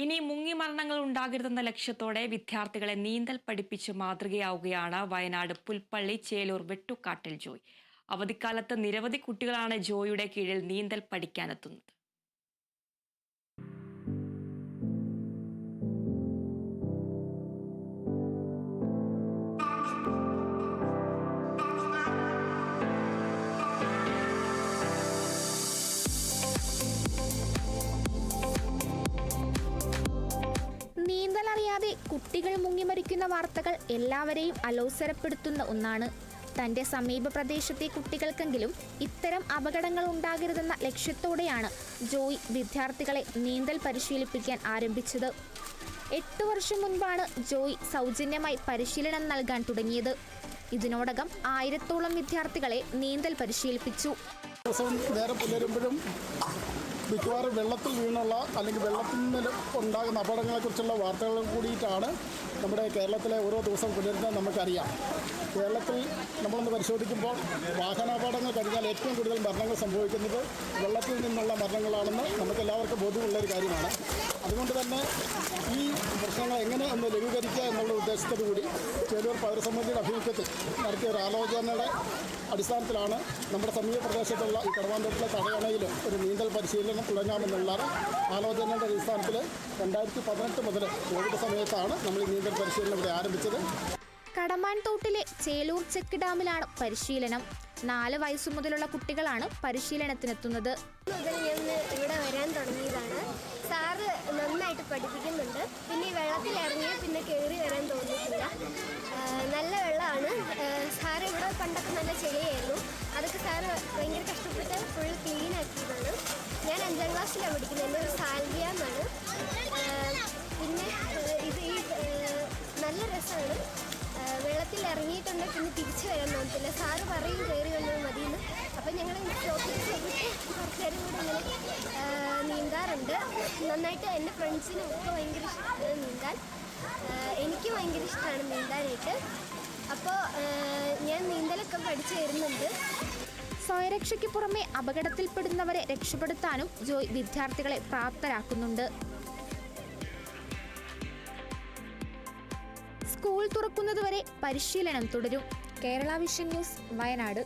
ഇനി മുങ്ങിമരണങ്ങൾ ഉണ്ടാകരുതെന്ന ലക്ഷ്യത്തോടെ വിദ്യാർത്ഥികളെ നീന്തൽ പഠിപ്പിച്ച് മാതൃകയാവുകയാണ് വയനാട് പുൽപ്പള്ളി ചേലൂർ വെട്ടുകാട്ടിൽ ജോയ്. അവധിക്കാലത്ത് നിരവധി കുട്ടികളാണ് ജോയിയുടെ കീഴിൽ നീന്തൽ പഠിക്കാനെത്തുന്നത്. നീന്തലറിയാതെ കുട്ടികൾ മുങ്ങിമരിക്കുന്ന വാർത്തകൾ എല്ലാവരെയും അലോസരപ്പെടുത്തുന്ന ഒന്നാണ്. തന്റെ സമീപ പ്രദേശത്തെ കുട്ടികൾക്കെങ്കിലും ഇത്തരം അപകടങ്ങൾ ഉണ്ടാകരുതെന്ന ലക്ഷ്യത്തോടെയാണ് ജോയ് വിദ്യാർത്ഥികളെ നീന്തൽ പരിശീലിപ്പിക്കാൻ ആരംഭിച്ചത്. 8 വർഷം മുൻപാണ് ജോയ് സൗജന്യമായി പരിശീലനം നൽകാൻ തുടങ്ങിയത്. ഇതിനോടകം 1000-ഓളം വിദ്യാർത്ഥികളെ നീന്തൽ പരിശീലിപ്പിച്ചു. മിക്കവാറും വെള്ളത്തിൽ വീണുള്ള അല്ലെങ്കിൽ വെള്ളത്തിൽ നിന്ന് ഉണ്ടാകുന്ന അപകടങ്ങളെക്കുറിച്ചുള്ള വാർത്തകൾ കൂടിയിട്ടാണ് നമ്മുടെ കേരളത്തിലെ ഓരോ ദിവസം പുലരുന്നത് നമുക്കറിയാം. കേരളത്തിൽ നമ്മളൊന്ന് പരിശോധിക്കുമ്പോൾ വാഹനാപകടങ്ങൾ കഴിഞ്ഞാൽ ഏറ്റവും കൂടുതൽ മരണങ്ങൾ സംഭവിക്കുന്നത് വെള്ളത്തിൽ നിന്നുള്ള മരണങ്ങളാണെന്ന് നമുക്കെല്ലാവർക്കും ബോധ്യമുള്ളൊരു കാര്യമാണ്. അതുകൊണ്ട് തന്നെ ഈ പ്രശ്നങ്ങൾ എങ്ങനെ ഒന്ന് ലഘൂകരിക്കുക എന്നുള്ള ഉദ്ദേശത്തോടു കൂടി ചേലൂർ പൗരസമിതിയുടെ ആഭിമുഖ്യത്തിൽ നടത്തിയ ഒരു ആലോചനയുടെ അടിസ്ഥാനത്തിലാണ് നമ്മുടെ സമീപ പ്രദേശത്തുള്ള ഈ കടവാന്തോട്ടിലെ തടയണയിൽ ഒരു നീന്തൽ പരിശീലനം തുടങ്ങാമെന്നുള്ള ആലോചനയുടെ അടിസ്ഥാനത്തിൽ 2018 മുതൽ കോവിഡ് സമയത്താണ് നമ്മൾ ഈ നീന്തൽ പരിശീലനം ഇവിടെ ആരംഭിച്ചത്. കടമാൻതോട്ടിലെ ചേലൂർ ചെക്ക് ഡാമിലാണ് പരിശീലനം. 4 വയസ്സു മുതലുള്ള കുട്ടികളാണ് പരിശീലനത്തിനെത്തുന്നത്. ഇവിടെ വരാൻ തുടങ്ങിയതാണ്. സാറ് നന്നായിട്ട് പഠിപ്പിക്കുന്നുണ്ട്. പിന്നെ ഈ വെള്ളത്തിൽ ഇറങ്ങിയ പിന്നെ കയറി വരാൻ തോന്നിയിട്ടില്ല. നല്ല വെള്ളമാണ്. സാറ് ഇവിടെ പണ്ടൊക്കെ നല്ല ചെളിയായിരുന്നു. അതൊക്കെ സാറ് ഭയങ്കര കഷ്ടപ്പെട്ട് ഫുൾ ക്ലീൻ ആക്കിയതാണ്. ഞാൻ 5ാം ക്ലാസ്സിലാണ് പഠിക്കുന്നത്. എൻ്റെ ഒരു സാൽവിയ എന്നാണ്. പിന്നെ ഇത് നല്ല രസമാണ്. വെള്ളത്തിൽ ഇറങ്ങിയിട്ടുണ്ടെങ്കിൽ പിന്നെ തിരിച്ചു വരാൻ തോന്നത്തില്ല. സാറ് പറയും കയറി വന്നത് മതിയെന്ന്. അപ്പം ഞങ്ങൾ ഷോപ്പിൽ ചെയ്തിട്ട് കുറച്ചേരം കൂടെ ഇങ്ങനെ നീന്താറുണ്ട്. നന്നായിട്ട് എൻ്റെ ഫ്രണ്ട്സിനും ഒക്കെ ഭയങ്കര ഇഷ്ടമാണ് നീന്താൻ. എനിക്ക് ഭയങ്കര ഇഷ്ടമാണ് നീന്താനായിട്ട്. അപ്പോൾ ഞാൻ നീന്തലൊക്കെ പഠിച്ചു വരുന്നുണ്ട്. സ്വയരക്ഷയ്ക്ക് പുറമെ അപകടത്തിൽപ്പെടുന്നവരെ രക്ഷപ്പെടുത്താനും ജോയ് വിദ്യാർത്ഥികളെ പ്രാപ്തരാക്കുന്നുണ്ട്. സ്കൂൾ തുറക്കുന്നതുവരെ പരിശീലനം തുടരും. Kerala vision news, Wayanad.